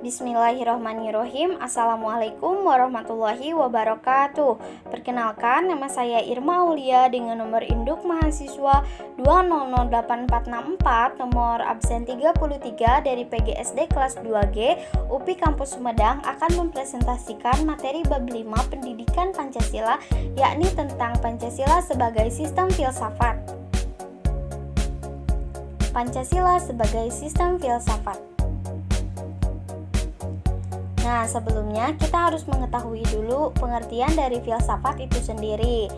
Bismillahirrahmanirrahim. Assalamualaikum warahmatullahi wabarakatuh. Perkenalkan, nama saya Irma Aulia dengan nomor induk mahasiswa 2008464, nomor absen 33 dari PGSD kelas 2G UPI Kampus Sumedang akan mempresentasikan materi bab 5 Pendidikan Pancasila, yakni tentang Pancasila sebagai sistem filsafat. Pancasila sebagai sistem filsafat. Nah, sebelumnya kita harus mengetahui dulu pengertian dari filsafat itu sendiri.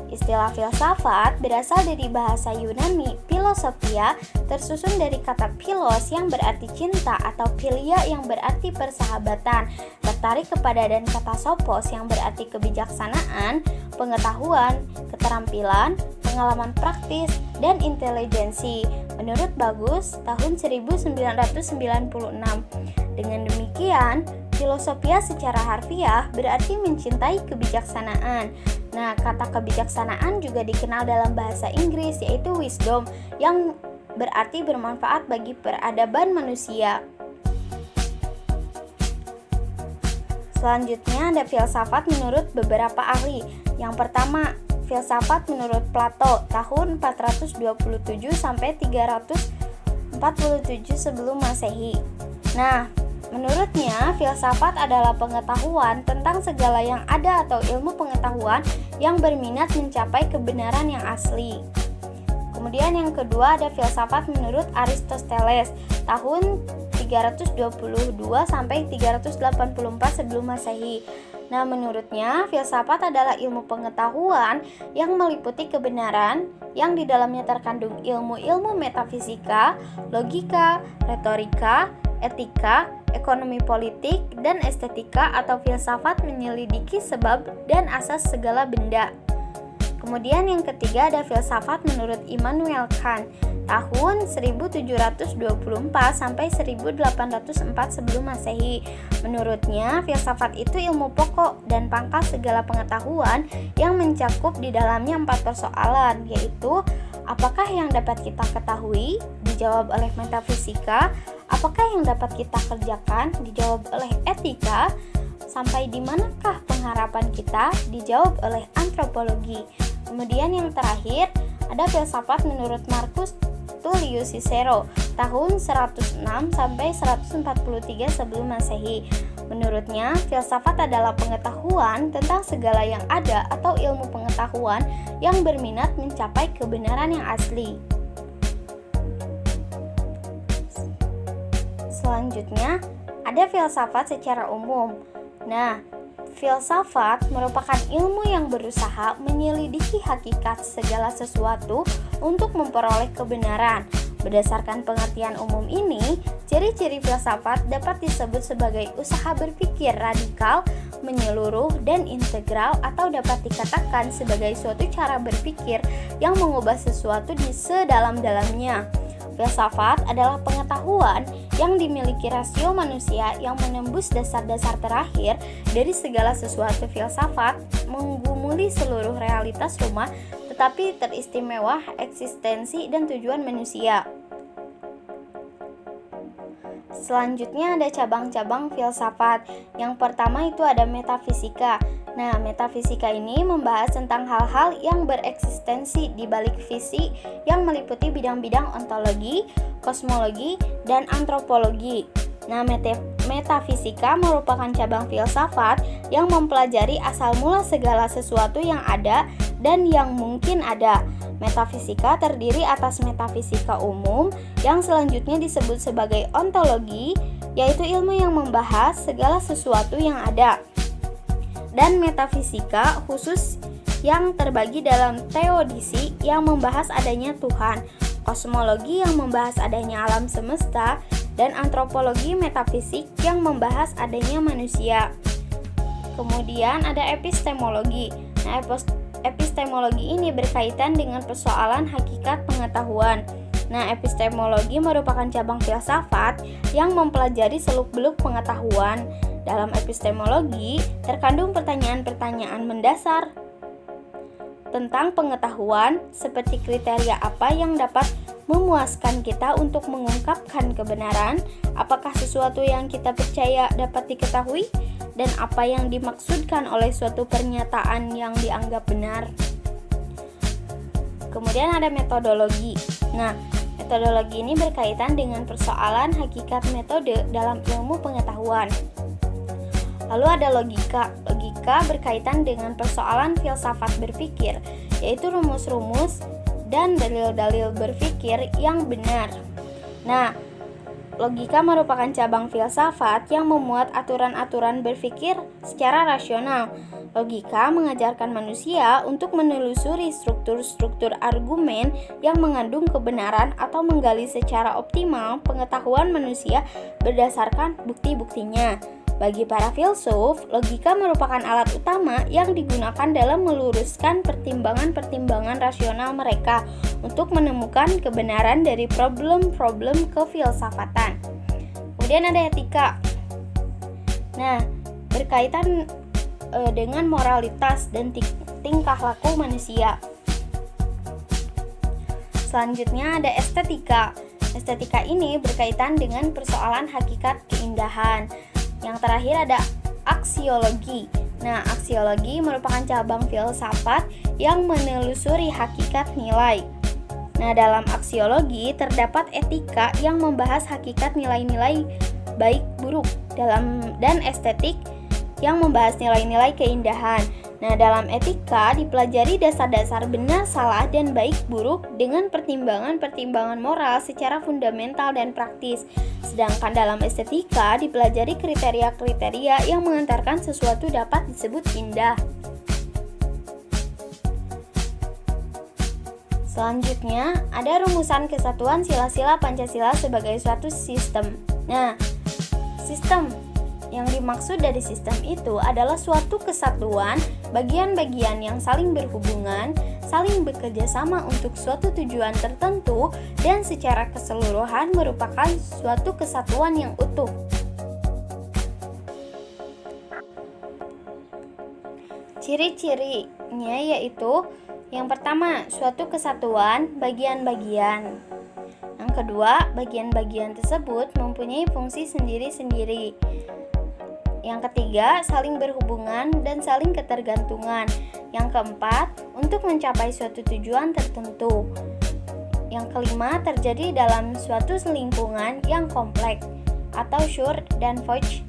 Istilah filsafat berasal dari bahasa Yunani philosophia, tersusun dari kata philos yang berarti cinta atau philia yang berarti persahabatan, tertarik kepada, dan kata sophos yang berarti kebijaksanaan, pengetahuan, keterampilan, pengalaman praktis, dan intelijensi. Menurut Bagus, tahun 1996. Dengan demikian, filosofia secara harfiah berarti mencintai kebijaksanaan. Nah, kata kebijaksanaan juga dikenal dalam bahasa Inggris, yaitu wisdom, yang berarti bermanfaat bagi peradaban manusia. Selanjutnya ada filsafat menurut beberapa ahli. Yang pertama, filsafat menurut Plato tahun 427 sampai 347 sebelum Masehi. Nah, menurutnya, filsafat adalah pengetahuan tentang segala yang ada atau ilmu pengetahuan yang berminat mencapai kebenaran yang asli. Kemudian yang kedua ada filsafat menurut Aristoteles tahun 322 sampai 384 sebelum Masehi. Nah, menurutnya, filsafat adalah ilmu pengetahuan yang meliputi kebenaran yang di dalamnya terkandung ilmu-ilmu metafisika, logika, retorika, etika, ekonomi politik, dan estetika, atau filsafat menyelidiki sebab dan asas segala benda. Kemudian yang ketiga ada filsafat menurut Immanuel Kant tahun 1724 sampai 1804 sebelum Masehi. Menurutnya, filsafat itu ilmu pokok dan pangkal segala pengetahuan yang mencakup di dalamnya 4 persoalan, yaitu apakah yang dapat kita ketahui? Dijawab oleh metafisika. Apakah yang dapat kita kerjakan? Dijawab oleh etika. Sampai di manakah pengharapan kita? Dijawab oleh antropologi. Kemudian yang terakhir ada filsafat menurut Marcus Tullius Cicero tahun 106 sampai 143 sebelum Masehi. Menurutnya, filsafat adalah pengetahuan tentang segala yang ada atau ilmu pengetahuan yang berminat mencapai kebenaran yang asli. Selanjutnya, ada filsafat secara umum. Nah, filsafat merupakan ilmu yang berusaha menyelidiki hakikat segala sesuatu untuk memperoleh kebenaran. Berdasarkan pengertian umum ini, ciri-ciri filsafat dapat disebut sebagai usaha berpikir radikal, menyeluruh, dan integral, atau dapat dikatakan sebagai suatu cara berpikir yang mengubah sesuatu di sedalam-dalamnya. Filsafat adalah pengetahuan yang dimiliki rasio manusia yang menembus dasar-dasar terakhir dari segala sesuatu. Filsafat menggumuli seluruh realitas rumah, tetapi teristimewa eksistensi dan tujuan manusia. Selanjutnya ada cabang-cabang filsafat. Yang pertama itu ada metafisika. Nah, metafisika ini membahas tentang hal-hal yang bereksistensi di balik fisik yang meliputi bidang-bidang ontologi, kosmologi, dan antropologi. Nah, metafisika merupakan cabang filsafat yang mempelajari asal mula segala sesuatu yang ada dan yang mungkin ada. Metafisika terdiri atas metafisika umum yang selanjutnya disebut sebagai ontologi, yaitu ilmu yang membahas segala sesuatu yang ada, dan metafisika khusus yang terbagi dalam teodisi yang membahas adanya Tuhan, kosmologi yang membahas adanya alam semesta, dan antropologi metafisik yang membahas adanya manusia. Kemudian ada epistemologi. Nah, epistemologi ini berkaitan dengan persoalan hakikat pengetahuan. Nah, epistemologi merupakan cabang filsafat yang mempelajari seluk-beluk pengetahuan. Dalam epistemologi terkandung pertanyaan-pertanyaan mendasar tentang pengetahuan, seperti kriteria apa yang dapat memuaskan kita untuk mengungkapkan kebenaran, apakah sesuatu yang kita percaya dapat diketahui, dan apa yang dimaksudkan oleh suatu pernyataan yang dianggap benar. Kemudian ada metodologi. Nah, metodologi ini berkaitan dengan persoalan hakikat metode dalam ilmu pengetahuan. Lalu ada logika. Logika berkaitan dengan persoalan filsafat berpikir, yaitu rumus-rumus dan dalil-dalil berpikir yang benar. Nah, logika merupakan cabang filsafat yang memuat aturan-aturan berpikir secara rasional. Logika mengajarkan manusia untuk menelusuri struktur-struktur argumen yang mengandung kebenaran atau menggali secara optimal pengetahuan manusia berdasarkan bukti-buktinya. Bagi para filsuf, logika merupakan alat utama yang digunakan dalam meluruskan pertimbangan-pertimbangan rasional mereka untuk menemukan kebenaran dari problem-problem kefilsafatan. Kemudian ada etika. Nah, berkaitan dengan moralitas dan tingkah laku manusia. Selanjutnya ada estetika. Estetika ini berkaitan dengan persoalan hakikat keindahan. Yang terakhir ada aksiologi. Nah, aksiologi merupakan cabang filsafat yang menelusuri hakikat nilai. Nah, dalam aksiologi terdapat etika yang membahas hakikat nilai-nilai baik buruk dan estetik yang membahas nilai-nilai keindahan. Nah, dalam etika dipelajari dasar-dasar benar, salah, dan baik buruk dengan pertimbangan-pertimbangan moral secara fundamental dan praktis. Sedangkan dalam estetika dipelajari kriteria-kriteria yang mengantarkan sesuatu dapat disebut indah. Selanjutnya, ada rumusan kesatuan sila-sila Pancasila sebagai suatu sistem. Nah, sistem yang dimaksud dari sistem itu adalah suatu kesatuan bagian-bagian yang saling berhubungan, saling bekerja sama untuk suatu tujuan tertentu, dan secara keseluruhan merupakan suatu kesatuan yang utuh. Ciri-cirinya yaitu yang pertama, suatu kesatuan bagian-bagian. Yang kedua, bagian-bagian tersebut mempunyai fungsi sendiri-sendiri. Yang ketiga, saling berhubungan dan saling ketergantungan. Yang keempat, untuk mencapai suatu tujuan tertentu. Yang kelima, terjadi dalam suatu lingkungan yang kompleks atau Schur dan Voigt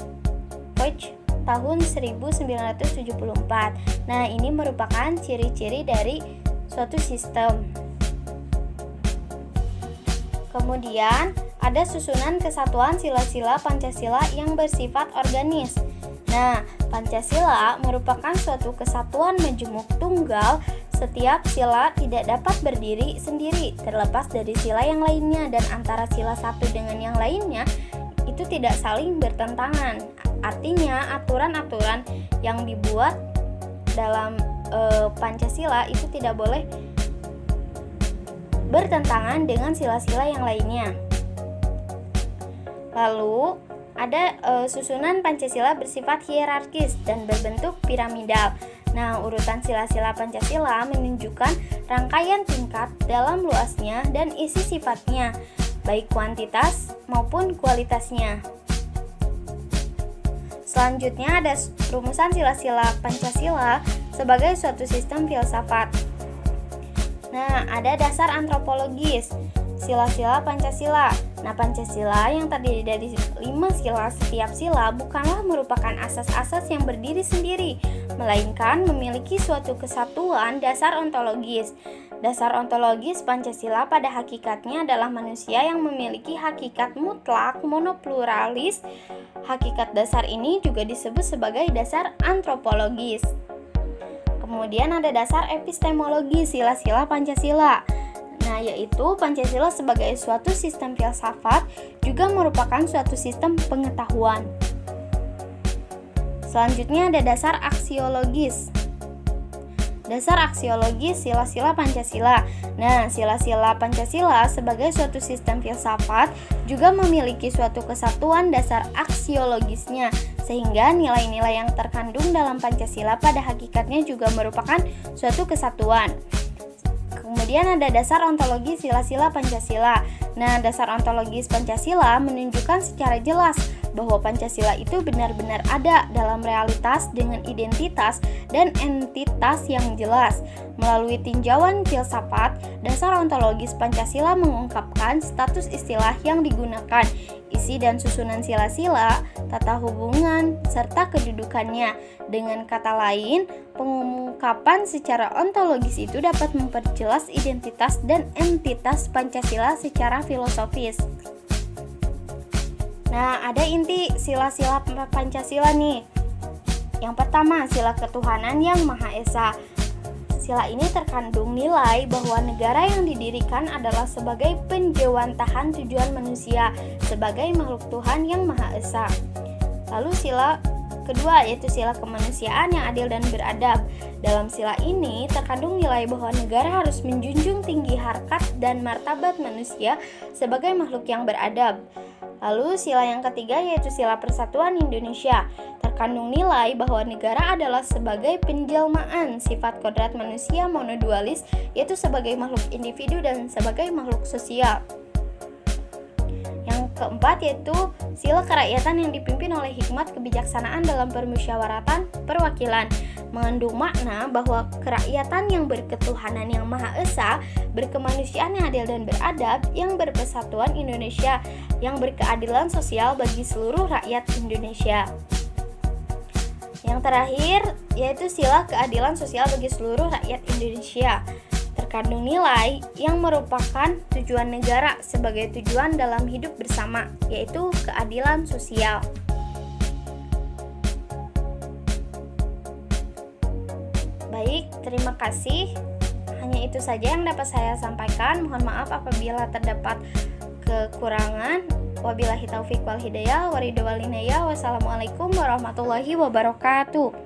tahun 1974. Nah, ini merupakan ciri-ciri dari suatu sistem. Kemudian, ada susunan kesatuan sila-sila Pancasila yang bersifat organis. Nah, Pancasila merupakan suatu kesatuan majemuk tunggal. Setiap sila tidak dapat berdiri sendiri terlepas dari sila yang lainnya, dan antara sila satu dengan yang lainnya itu tidak saling bertentangan. Artinya, aturan-aturan yang dibuat dalam Pancasila itu tidak boleh bertentangan dengan sila-sila yang lainnya. Lalu, ada susunan Pancasila bersifat hierarkis dan berbentuk piramidal. Nah, urutan sila-sila Pancasila menunjukkan rangkaian tingkat dalam luasnya dan isi sifatnya, baik kuantitas maupun kualitasnya. Selanjutnya ada rumusan sila-sila Pancasila sebagai suatu sistem filsafat. Nah, ada dasar antropologis sila-sila Pancasila. Nah, Pancasila yang terdiri dari 5 sila, setiap sila bukanlah merupakan asas-asas yang berdiri sendiri, melainkan memiliki suatu kesatuan dasar ontologis. Dasar ontologis Pancasila pada hakikatnya adalah manusia yang memiliki hakikat mutlak monopluralis. Hakikat dasar ini juga disebut sebagai dasar antropologis. Kemudian ada dasar epistemologi sila-sila Pancasila. Nah, yaitu Pancasila sebagai suatu sistem filsafat juga merupakan suatu sistem pengetahuan. Selanjutnya ada dasar aksiologis. Dasar aksiologis sila-sila Pancasila. Nah, sila-sila Pancasila sebagai suatu sistem filsafat juga memiliki suatu kesatuan dasar aksiologisnya, sehingga nilai-nilai yang terkandung dalam Pancasila pada hakikatnya juga merupakan suatu kesatuan. Kemudian ada dasar ontologi sila-sila Pancasila. Nah, dasar ontologis Pancasila menunjukkan secara jelas bahwa Pancasila itu benar-benar ada dalam realitas dengan identitas dan entitas yang jelas. Melalui tinjauan filsafat, dasar ontologis Pancasila mengungkapkan status istilah yang digunakan, isi dan susunan sila-sila, tata hubungan, serta kedudukannya. Dengan kata lain, pengungkapan secara ontologis itu dapat memperjelas identitas dan entitas Pancasila secara filosofis. Nah, ada inti sila-sila Pancasila nih. Yang pertama, sila ketuhanan yang Maha Esa. Sila ini terkandung nilai bahwa negara yang didirikan adalah sebagai penjewantahan tujuan manusia sebagai makhluk Tuhan yang Maha Esa. Lalu sila kedua yaitu sila kemanusiaan yang adil dan beradab. Dalam sila ini terkandung nilai bahwa negara harus menjunjung tinggi harkat dan martabat manusia sebagai makhluk yang beradab. Lalu sila yang ketiga yaitu sila persatuan Indonesia. Terkandung nilai bahwa negara adalah sebagai penjelmaan sifat kodrat manusia monodualis, yaitu sebagai makhluk individu dan sebagai makhluk sosial. Yang keempat yaitu sila kerakyatan yang dipimpin oleh hikmat kebijaksanaan dalam permusyawaratan perwakilan, mengandung makna bahwa kerakyatan yang berketuhanan yang Maha Esa, berkemanusiaan yang adil dan beradab, yang berpersatuan Indonesia, yang berkeadilan sosial bagi seluruh rakyat Indonesia. Yang terakhir yaitu sila keadilan sosial bagi seluruh rakyat Indonesia. Terkandung nilai yang merupakan tujuan negara sebagai tujuan dalam hidup bersama, yaitu keadilan sosial. Baik, terima kasih. Hanya itu saja yang dapat saya sampaikan. Mohon maaf apabila terdapat kekurangan. Wabillahi taufiq wal hidayah, waridho wal inayah. Wassalamualaikum warahmatullahi wabarakatuh.